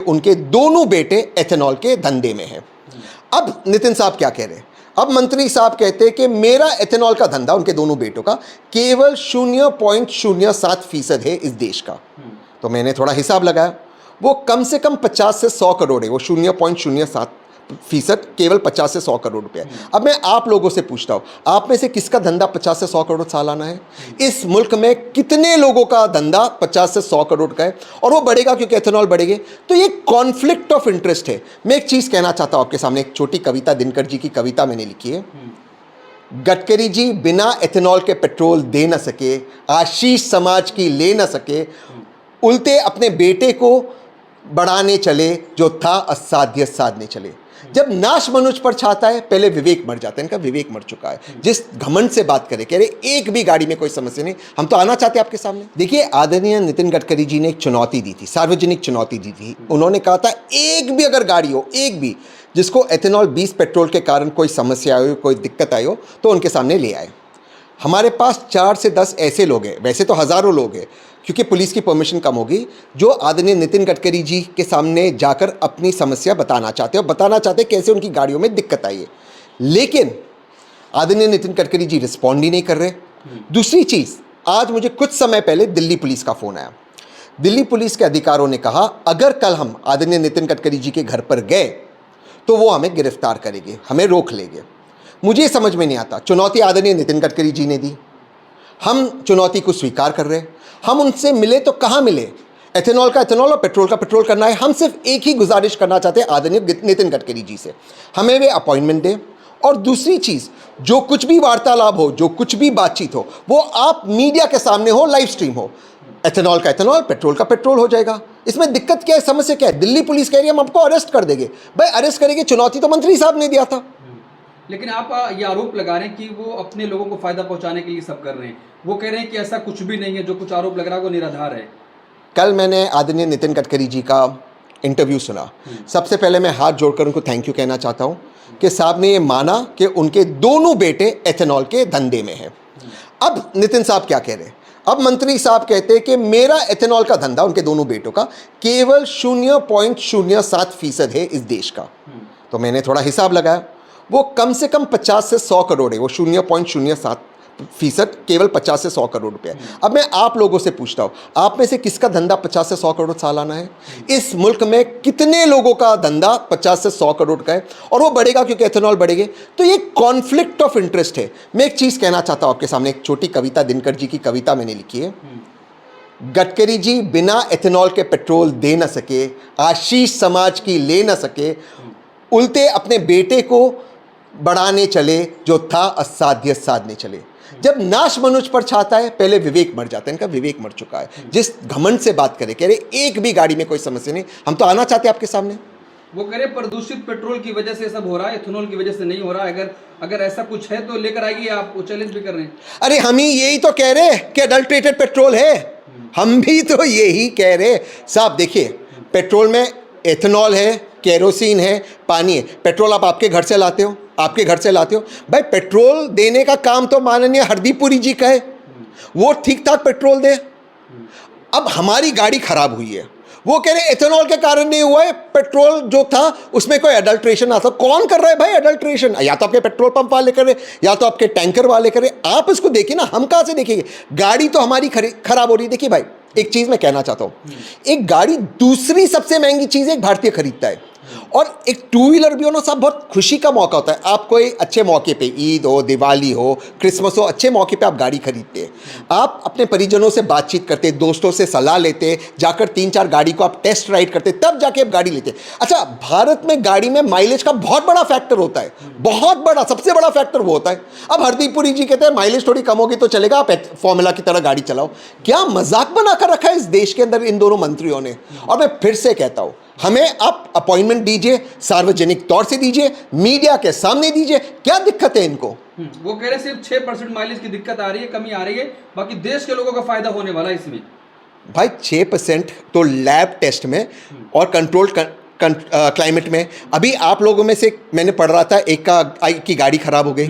उनके दोनों बेटे एथेनॉल के धंधे में हैं। अब नितिन साहब क्या कह रहे हैं? अब मंत्री साहब कहते हैं कि मेरा एथेनॉल का धंधा, उनके दोनों बेटों का, केवल 0.07% है इस देश का। तो मैंने थोड़ा हिसाब लगाया, वो कम से कम 50 से 100 करोड़ है। वो 0.07% केवल 50 से 100 करोड़ रुपए है। अब मैं आप लोगों से पूछता हूं, आप में से किसका धंधा 50 से 100 करोड़ सालाना है? इस मुल्क में कितने लोगों का धंधा 50 से 100 करोड़ का है? और वो बढ़ेगा क्योंकि एथेनॉल बढ़ेगा। तो ये कॉन्फ्लिक्ट ऑफ इंटरेस्ट है। मैं एक चीज कहना चाहता हूं आपके सामने, एक छोटी कविता, दिनकर जी की कविता मैंने लिखी है। गडकरी जी बिना एथेनॉल के पेट्रोल दे न सके, आशीष समाज की ले न सके, उल्टे अपने बेटे को बढ़ाने चले, जो था असाध्य साधने चले। जब नाश मनुष्य पर छाता है, पहले विवेक मर जाता है। इनका विवेक मर चुका है। जिस घमंड से बात करें, कह रहे एक भी गाड़ी में कोई समस्या नहीं, हम तो आना चाहते आपके सामने। देखिए, आदरणीय नितिन गडकरी जी ने एक चुनौती दी थी, सार्वजनिक चुनौती दी थी। उन्होंने कहा था एक भी अगर गाड़ी हो, एक भी, जिसको एथेनॉल 20 पेट्रोल के कारण कोई समस्या आई हो, कोई दिक्कत आई हो, तो उनके सामने ले आए। हमारे पास 4 से 10 ऐसे लोग हैं, वैसे तो हज़ारों लोग हैं, क्योंकि पुलिस की परमिशन कम होगी, जो आदरणीय नितिन गडकरी जी के सामने जाकर अपनी समस्या बताना चाहते हैं, और बताना चाहते हैं कैसे उनकी गाड़ियों में दिक्कत आई है। लेकिन आदरणीय नितिन गडकरी जी रिस्पॉन्ड ही नहीं कर रहे। दूसरी चीज़, आज मुझे कुछ समय पहले दिल्ली पुलिस का फ़ोन आया। दिल्ली पुलिस के अधिकारों ने कहा अगर कल हम आदरणीय नितिन गडकरी जी के घर पर गए तो वो हमें गिरफ्तार करेंगे, हमें रोक लेंगे। मुझे समझ में नहीं आता, चुनौती आदरणीय नितिन गडकरी जी ने दी, हम चुनौती को स्वीकार कर रहे हैं। हम उनसे मिले तो कहाँ मिले? एथेनॉल का एथेनॉल और पेट्रोल का पेट्रोल करना है। हम सिर्फ एक ही गुजारिश करना चाहते हैं आदरणीय नितिन गडकरी जी से, हमें वे अपॉइंटमेंट दें। और दूसरी चीज़, जो कुछ भी वार्तालाप हो, जो कुछ भी बातचीत हो, वो आप मीडिया के सामने हो, लाइव स्ट्रीम हो। एथेनॉल का एथेनॉल, पेट्रोल का पेट्रोल हो जाएगा। इसमें दिक्कत क्या है, समस्या क्या है? दिल्ली पुलिस कह रही है हम आपको अरेस्ट कर देंगे। भाई अरेस्ट करेंगे, चुनौती तो मंत्री साहब ने दिया था। लेकिन आप ये आरोप लगा रहे हैं कि वो अपने लोगों को फायदा पहुंचाने के लिए सब कर रहे हैं। वो कह रहे हैं कि ऐसा कुछ भी नहीं है, जो कुछ आरोप लग रहा है वो निराधार है। कल मैंने आदरणीय नितिन गडकरी जी का इंटरव्यू सुना। सबसे पहले मैं हाथ जोड़कर उनको थैंक यू कहना चाहता हूं कि साहब ने ये माना कि उनके दोनों बेटे एथेनॉल के धंधे में हैं। अब नितिन साहब क्या कह रहे हैं? अब मंत्री साहब कहते हैं कि मेरा एथेनॉल का धंधा, उनके दोनों बेटों का, केवल 0.07% है इस देश का। तो मैंने थोड़ा हिसाब लगाया, वो कम से कम 50 से 100 करोड़ है। वो 0.07% केवल 50 से 100 करोड़ रुपए है। अब मैं आप लोगों से पूछता हूं, आप में से किसका धंधा 50 से 100 करोड़ सालाना है? इस मुल्क में कितने लोगों का धंधा 50 से 100 करोड़ का है? और वो बढ़ेगा क्योंकि एथेनॉल बढ़ेगा। तो ये कॉन्फ्लिक्ट ऑफ इंटरेस्ट है। मैं एक चीज कहना चाहता हूं आपके सामने, एक छोटी कविता, दिनकर जी की कविता मैंने लिखी है। गडकरी जी बिना एथेनॉल के पेट्रोल दे न सके, आशीष समाज की ले न सके, उल्टे अपने बेटे को बढ़ाने चले, जो था असाध्य साधने चले। जब नाश मनुष्य पर छाता है, पहले विवेक मर जाता है। इनका विवेक मर चुका है। जिस घमंड से बात करें, कह रहे एक भी गाड़ी में कोई समस्या नहीं, हम तो आना चाहते आपके सामने। वो कह रहे प्रदूषित पेट्रोल की वजह से सब हो रहा है, एथेनॉल की वजह से नहीं हो रहा है। अगर ऐसा कुछ है तो लेकर आइए, आप वो चैलेंज भी कर रहे हैं। अरे हम ही यही तो कह रहे हैं कि अडल्ट्रेटेड पेट्रोल है। हम भी तो यही कह रहे साहब। देखिए, पेट्रोल में एथेनॉल है, केरोसिन है, पानी है। पेट्रोल आप आपके घर से लाते हो, आपके घर से लाते हो। भाई पेट्रोल देने का काम तो माननीय हरदीपुरी जी का है, वो ठीक ठाक पेट्रोल दे। अब हमारी गाड़ी खराब हुई है, वो कह रहे एथेनॉल के कारण नहीं हुआ है, पेट्रोल जो था उसमें कोई अडल्ट्रेशन आता। कौन कर रहा है भाई अडल्ट्रेशन? या तो आपके पेट्रोल पंप वाले कर रहे, या तो आपके टैंकर वाले कर रहे। आप इसको देखिए ना, हम कहां से देखेंगे? गाड़ी तो हमारी खराब हो रही है। देखिए भाई, एक चीज मैं कहना चाहता हूं, एक गाड़ी दूसरी सबसे महंगी चीज एक भारतीय खरीदता है, और एक टू व्हीलर भी हो ना साहब, बहुत खुशी का मौका होता है। आप कोई अच्छे मौके पे, ईद हो, दिवाली हो, क्रिसमस हो, अच्छे मौके पे आप गाड़ी खरीदते हैं। आप अपने परिजनों से बातचीत करते, दोस्तों से सलाह लेते, जाकर 3-4 गाड़ी को आप टेस्ट राइड करते, तब जाके आप गाड़ी लेते। अच्छा, भारत में गाड़ी में माइलेज का बहुत बड़ा फैक्टर होता है, बहुत बड़ा, सबसे बड़ा फैक्टर वो होता है। अब हरदीपुरी जी कहते हैं माइलेज थोड़ी कम होगी तो चलेगा, आप फॉर्मूला की तरह गाड़ी चलाओ। क्या मजाक बनाकर रखा है इस देश के अंदर इन दोनों मंत्रियों ने। और मैं फिर से कहता हूं, हमें आप अपॉइंटमेंट दीजिए, सार्वजनिक तौर से दीजिए, मीडिया के सामने दीजिए। क्या दिक्कत है इनको? वो कह रहे सिर्फ 6% माइलेज की दिक्कत आ रही है, कमी आ रही है, बाकी देश के लोगों का फायदा होने वाला है इसमें। भाई 6% तो लैब टेस्ट में और कंट्रोल क्लाइमेट में। अभी आप लोगों में से मैंने पढ़ रहा था एक की गाड़ी खराब हो गई,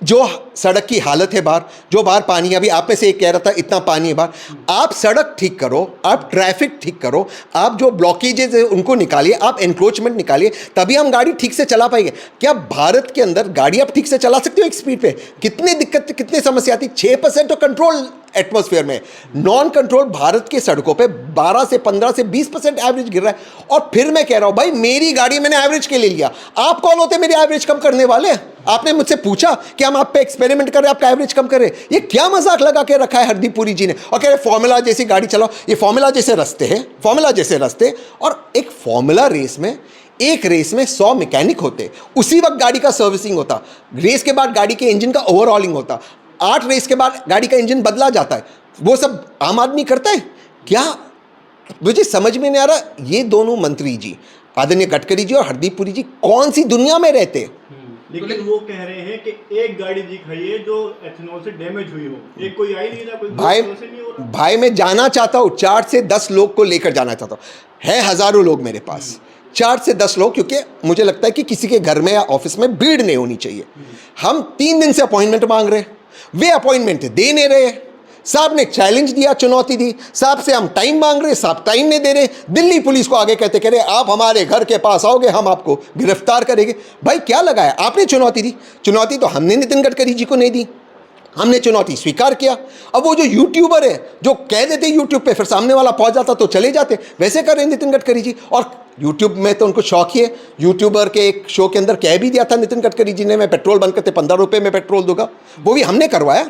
जो सड़क की हालत है बाहर, जो बाहर पानी है, अभी आप में से एक कह रहा था इतना पानी है बाहर। आप सड़क ठीक करो, आप ट्रैफिक ठीक करो, आप जो ब्लॉकेजेज है उनको निकालिए, आप एनक्रोचमेंट निकालिए, तभी हम गाड़ी ठीक से चला पाएंगे। क्या भारत के अंदर गाड़ी आप ठीक से चला सकते हो एक स्पीड पे? कितनी दिक्कत, कितनी समस्या आती? 6% तो कंट्रोल एटमॉस्फेयर में, नॉन कंट्रोल भारत की सड़कों पे 12 से 15 से 20% एवरेज गिर रहा है। और फिर मैं कह रहा हूं भाई मेरी गाड़ी मैंने एवरेज के लिए लिया, आप कौन होते मेरी एवरेज कम करने वाले? आपने मुझसे पूछा कि हम आप पे एक्सपेरिमेंट कर रहे हैं, आपका एवरेज कम कर रहे हैं? ये क्या मजाक लगा के रखा है हरदीप पुरी जी ने, और कह रहे फॉर्मूला जैसी गाड़ी चलाओ। ये फॉर्मूला जैसे रास्ते हैं, फॉर्मूला जैसे रास्ते, और एक फॉर्मूला रेस में, एक रेस में 100 मैकेनिक होते, उसी वक्त गाड़ी का सर्विसिंग होता, रेस के बाद गाड़ी के इंजन का ओवरऑलिंग होता, 8 रेस के बाद गाड़ी का इंजन बदला जाता है। वो सब आम आदमी करता है क्या? मुझे समझ में नहीं आ रहा ये दोनों मंत्री जी, आदरणीय गडकरी जी और हरदीप पुरी जी, कौन सी दुनिया में रहते हैं? लेकिन वो कह रहे हैं कि एक गाड़ी दिख रही है जो एथेनॉल से डैमेज हुई हो, एक कोई आई नहीं रहा, कोई से नहीं हो रहा। भाई मैं जाना चाहता हूँ, 4 से 10 लोग को लेकर जाना चाहता हूँ, है हजारों लोग मेरे पास, 4 से 10 लोग, क्योंकि मुझे लगता है कि किसी के घर में या ऑफिस में भीड़ नहीं होनी चाहिए। हम 3 दिन से अपॉइंटमेंट मांग रहे हैं, वे अपॉइंटमेंट दे नहीं रहे। साहब ने चैलेंज दिया, चुनौती दी, साहब से हम टाइम मांग रहे, साहब टाइम नहीं दे रहे। दिल्ली पुलिस को आगे कहते कह रहे आप हमारे घर के पास आओगे हम आपको गिरफ्तार करेंगे। भाई क्या लगाया आपने? चुनौती दी, चुनौती तो हमने नितिन गडकरी जी को नहीं दी, हमने चुनौती स्वीकार किया। अब वो जो यूट्यूबर है जो कह देते यूट्यूब पे, फिर सामने वाला पहुंच जाता तो चले जाते, वैसे कर रहे हैं नितिन गडकरी जी। और यूट्यूब में तो उनको शौक ही है, यूट्यूबर के एक शो के अंदर कह भी दिया था नितिन गडकरी जी ने, मैं पेट्रोल बंद करते 15 रुपये में पेट्रोल दूंगा, वो भी हमने करवाया।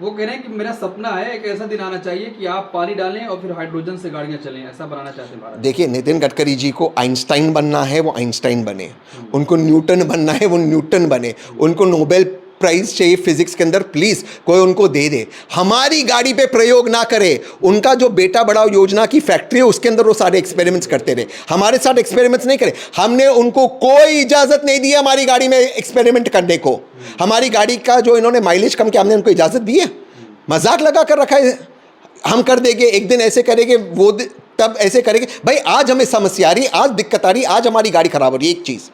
वो कह रहे हैं कि मेरा सपना है एक ऐसा दिन आना चाहिए कि आप पानी डालें और फिर हाइड्रोजन से गाड़ियां चलें, ऐसा बनाना चाहते हैं भारत। देखिए नितिन गडकरी जी को आइंस्टाइन बनना है, वो आइंस्टाइन बने, उनको न्यूटन बनना है, वो न्यूटन बने, उनको नोबेल प्राइज चाहिए फिजिक्स के अंदर, प्लीज कोई उनको दे दे। हमारी गाड़ी पे प्रयोग ना करे। उनका जो बेटा बढ़ाओ योजना की फैक्ट्री है उसके अंदर वो सारे एक्सपेरिमेंट्स करते रहे, हमारे साथ एक्सपेरिमेंट्स नहीं करे। हमने उनको कोई इजाजत नहीं दी हमारी गाड़ी में एक्सपेरिमेंट करने को। हमारी गाड़ी का जो इन्होंने माइलेज कम किया, हमने उनको इजाजत दी है? मजाक लगा कर रखा है, हम कर देंगे, एक दिन ऐसे करेंगे, वो तब ऐसे करेंगे। भाई आज हमें समस्या आ रही, आज दिक्कत आ रही, आज हमारी गाड़ी खराब हो रही है। एक चीज़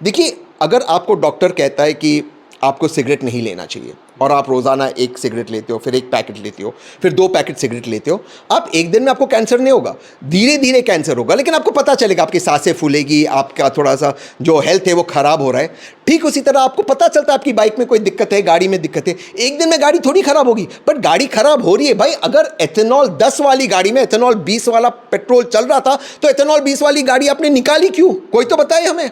देखिए, अगर आपको डॉक्टर कहता है कि आपको सिगरेट नहीं लेना चाहिए और आप रोज़ाना 1 सिगरेट लेते हो, फिर 1 पैकेट लेते हो, फिर 2 पैकेट सिगरेट लेते हो, आप एक दिन में आपको कैंसर नहीं होगा, धीरे धीरे कैंसर होगा, लेकिन आपको पता चलेगा, आपकी सांसें फूलेगी, आपका थोड़ा सा जो हेल्थ है वो ख़राब हो रहा है। ठीक उसी तरह आपको पता चलता है आपकी बाइक में कोई दिक्कत है, गाड़ी में दिक्कत है, एक दिन में गाड़ी थोड़ी ख़राब होगी, बट गाड़ी ख़राब हो रही है। भाई अगर एथेनॉल 10 वाली गाड़ी में एथेनॉल 20 वाला पेट्रोल चल रहा था, तो एथेनॉल 20 वाली गाड़ी आपने निकाली क्यों? कोई तो बताए हमें।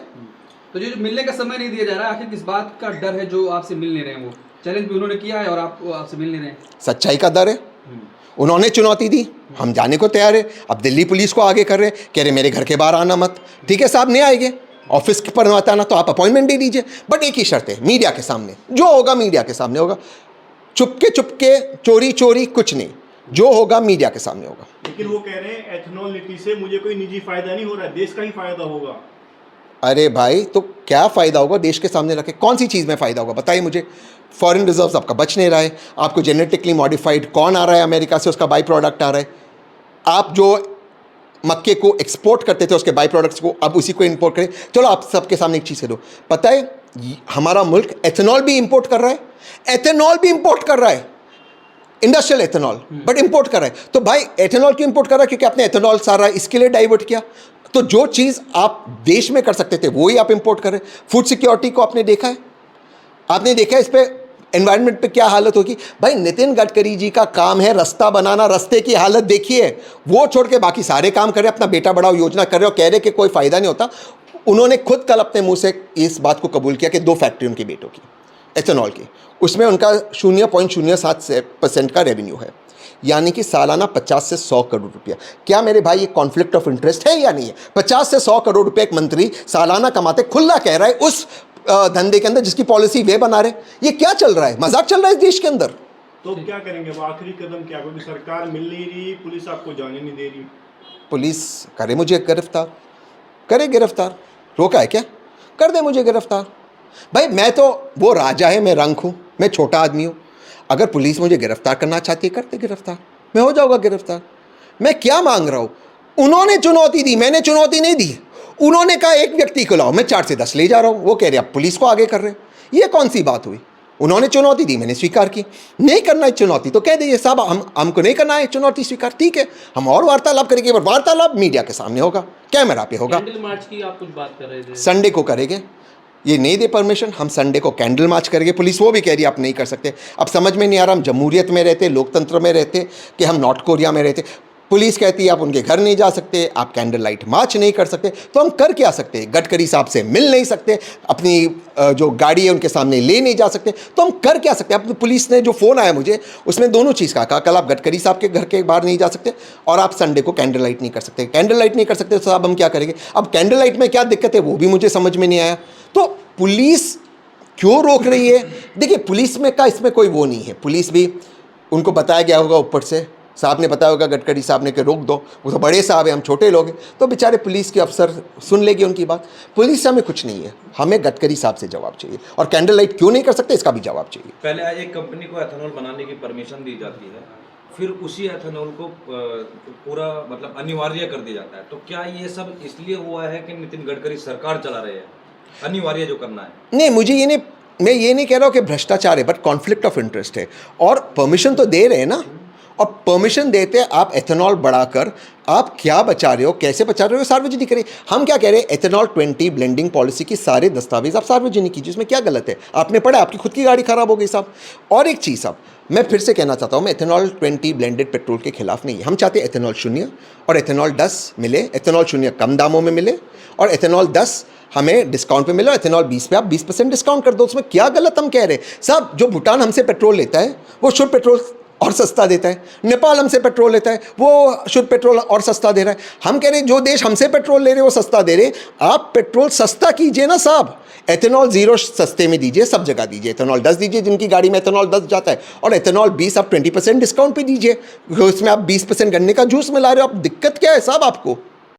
तो जो मिलने का समय नहीं दिया जा रहा है, आखिर किस बात का डर है जो आपसे मिल नहीं रहे हैं? वो चैलेंज भी उन्होंने किया है और आपसे मिल नहीं रहे हैं। सच्चाई का डर है, उन्होंने चुनौती दी, हम जाने को तैयार है। अब दिल्ली पुलिस को आगे कर रहे, कह रहे मेरे घर के बाहर आना मत। ठीक है साहब, नहीं आएंगे, ऑफिस पर मत आना, तो आप अपॉइंटमेंट दे दीजिए, बट एक ही शर्त है, मीडिया के सामने जो होगा मीडिया के सामने होगा, चुपके चुपके चोरी चोरी कुछ नहीं, जो होगा मीडिया के सामने होगा। लेकिन वो कह रहे हैं एथेनॉल नीति से मुझे कोई निजी फायदा नहीं हो रहा है, देश का ही फायदा होगा। अरे भाई तो क्या फ़ायदा होगा देश के सामने रखे? कौन सी चीज़ में फ़ायदा होगा बताइए मुझे? फॉरेन रिजर्व्स आपका बच नहीं रहा है, आपको जेनेटिकली मॉडिफाइड कॉर्न आ रहा है अमेरिका से, उसका बाई प्रोडक्ट आ रहा है। आप जो मक्के को एक्सपोर्ट करते थे उसके बाई प्रोडक्ट्स को अब उसी को इंपोर्ट करें। चलो आप सबके सामने एक चीज़ कह दो, पता है हमारा मुल्क एथेनॉल भी इंपोर्ट कर रहा है, एथेनॉल भी इंपोर्ट कर रहा है, इंडस्ट्रियल एथेनॉल, बट इंपोर्ट कर रहा है। तो भाई एथेनॉल क्यों इंपोर्ट कर रहा है? क्योंकि आपने एथेनॉल सारा इसके लिए डाइवर्ट किया। तो जो चीज़ आप देश में कर सकते थे वो ही आप इंपोर्ट कर रहे हैं। फूड सिक्योरिटी को आपने देखा है, आपने देखा है इस पे एनवायरनमेंट पे क्या हालत होगी। भाई नितिन गडकरी जी का काम है रास्ता बनाना, रास्ते की हालत देखिए, वो छोड़ के बाकी सारे काम कर रहे, अपना बेटा बढ़ाओ योजना कर रहे हो, कह रहे कि कोई फ़ायदा नहीं होता। उन्होंने खुद कल अपने मुंह से इस बात को कबूल किया कि 2 फैक्ट्री उनकी बेटों की एथेनॉल की, उसमें उनका 0.07% का रेवेन्यू है, यानी कि सालाना 50 से 100 करोड़ रुपया। क्या मेरे भाई ये कॉन्फ्लिक्ट ऑफ इंटरेस्ट है या नहीं है? 50 से 100 करोड़ रुपए एक मंत्री सालाना कमाते, खुला कह रहा है उस धंधे के अंदर जिसकी पॉलिसी वे बना रहे। ये क्या चल रहा है? मजाक चल रहा है इस देश के अंदर। तो क्या करेंगे? वो आखिरी कदम क्या? क्योंकि सरकार मिल नहीं रही, पुलिस आपको जाने नहीं दे रही। पुलिस करे मुझे गिरफ्तार, करे गिरफ्तार, रोका है क्या? कर दे मुझे गिरफ्तार। भाई मैं तो, वो राजा है, मैं रंक हूँ, मैं छोटा आदमी हूँ। अगर पुलिस मुझे गिरफ्तार करना चाहती है करते गिरफ्तार, मैं हो जाऊँगा गिरफ्तार। मैं क्या मांग रहा हूँ? उन्होंने चुनौती दी, मैंने चुनौती नहीं दी। उन्होंने कहा एक व्यक्ति को लाओ, मैं 4 से 10 ले जा रहा हूँ, वो कह रहे अब पुलिस को आगे कर रहे हैं। ये कौन सी बात हुई? उन्होंने चुनौती दी, मैंने स्वीकार की। नहीं करना है चुनौती तो कह दीजिए साहब हमको नहीं करना है चुनौती स्वीकार, ठीक है, हम और वार्तालाप करेंगे, पर वार्तालाप मीडिया के सामने होगा, कैमरा पे होगा। कैंडल मार्च की आप कुछ बात कर रहे थे, संडे को करेंगे, ये नहीं दे परमिशन, हम संडे को कैंडल मार्च करेंगे। पुलिस वो भी कह रही है आप नहीं कर सकते। अब समझ में नहीं आ रहा, हम जमहूरियत में रहते, लोकतंत्र में रहते कि हम नॉर्थ कोरिया में रहते। पुलिस कहती है आप उनके घर नहीं जा सकते, आप कैंडल लाइट मार्च नहीं कर सकते, तो हम कर क्या सकते? गडकरी साहब से मिल नहीं सकते, अपनी जो गाड़ी है उनके सामने ले नहीं जा सकते, तो हम कर क्या सकते? अब पुलिस ने जो फ़ोन आया मुझे उसमें दोनों चीज़ कहा, कल आप गडकरी साहब के घर के बाहर नहीं जा सकते और आप संडे को कैंडल लाइट नहीं कर सकते। कैंडल लाइट नहीं कर सकते तो साहब हम क्या करेंगे? अब कैंडल लाइट में क्या दिक्कत है वो भी मुझे समझ में नहीं आया। तो पुलिस क्यों रोक रही है? देखिए पुलिस में का इसमें कोई वो नहीं है, पुलिस भी उनको बताया गया होगा ऊपर से, साहब ने बताया होगा गडकरी साहब ने कि रोक दो, वो तो बड़े साहब हैं, हम छोटे लोग हैं, तो बेचारे पुलिस के अफसर सुन लेंगे उनकी बात। पुलिस से हमें कुछ नहीं है, हमें गडकरी साहब से जवाब चाहिए, और कैंडल लाइट क्यों नहीं कर सकते इसका भी जवाब चाहिए। पहले एक कंपनी को एथेनॉल बनाने की परमिशन दी जाती है, फिर उसी एथेनॉल को पूरा मतलब अनिवार्य कर दिया जाता है, तो क्या ये सब इसलिए हुआ है कि नितिन गडकरी सरकार चला रहे हैं, अनिवार्य जो करना है? नहीं, मुझे ये नहीं, मैं ये नहीं कह रहा हूँ कि भ्रष्टाचार है, बट कॉन्फ्लिक्ट ऑफ इंटरेस्ट है, और परमिशन तो दे रहे हैं ना, और परमिशन देते आप एथेनॉल बढ़ाकर आप क्या बचा रहे हो, कैसे बचा रहे हो, सार्वजनिक करें। हम क्या कह रहे हैं, एथेनॉल 20 ब्लेंडिंग पॉलिसी की सारे दस्तावेज आप सार्वजनिक कीजिए, उसमें क्या गलत है? आपने पढ़ा, आपकी खुद की गाड़ी खराब हो गई साहब। और एक चीज़ साहब, मैं फिर से कहना चाहता हूँ, मैं एथेनॉल 20 ब्लेंडेड पेट्रोल के खिलाफ नहीं है। हम चाहते हैं एथेनॉल 0 और एथेनॉल 10 मिले, एथेनॉल 0 कम दामों में मिले और एथेनॉल 10 हमें डिस्काउंट पे मिले, और एथेनॉल 20 पे आप 20% डिस्काउंट कर दो, उसमें क्या गलत हम कह रहे हैं साहब? जो भूटान हमसे पेट्रोल लेता है वो शुद्ध पेट्रोल और सस्ता देता है, नेपाल हमसे पेट्रोल लेता है वो शुद्ध पेट्रोल और सस्ता दे रहा है। हम कह रहे हैं जो देश हमसे पेट्रोल ले रहे हैं वो सस्ता दे रहे हैं, आप पेट्रोल सस्ता कीजिए ना साहब। एथेनॉल 0 सस्ते में दीजिए, सब जगह दीजिए, एथेनॉल 10 दीजिए जिनकी गाड़ी में एथेनॉल 10 जाता है, और एथेनॉल 20 आप 20% डिस्काउंट पे दीजिए, उसमें आप 20% गन्ने का जूस मिला रहे हो, आप दिक्कत क्या है साहब आपको?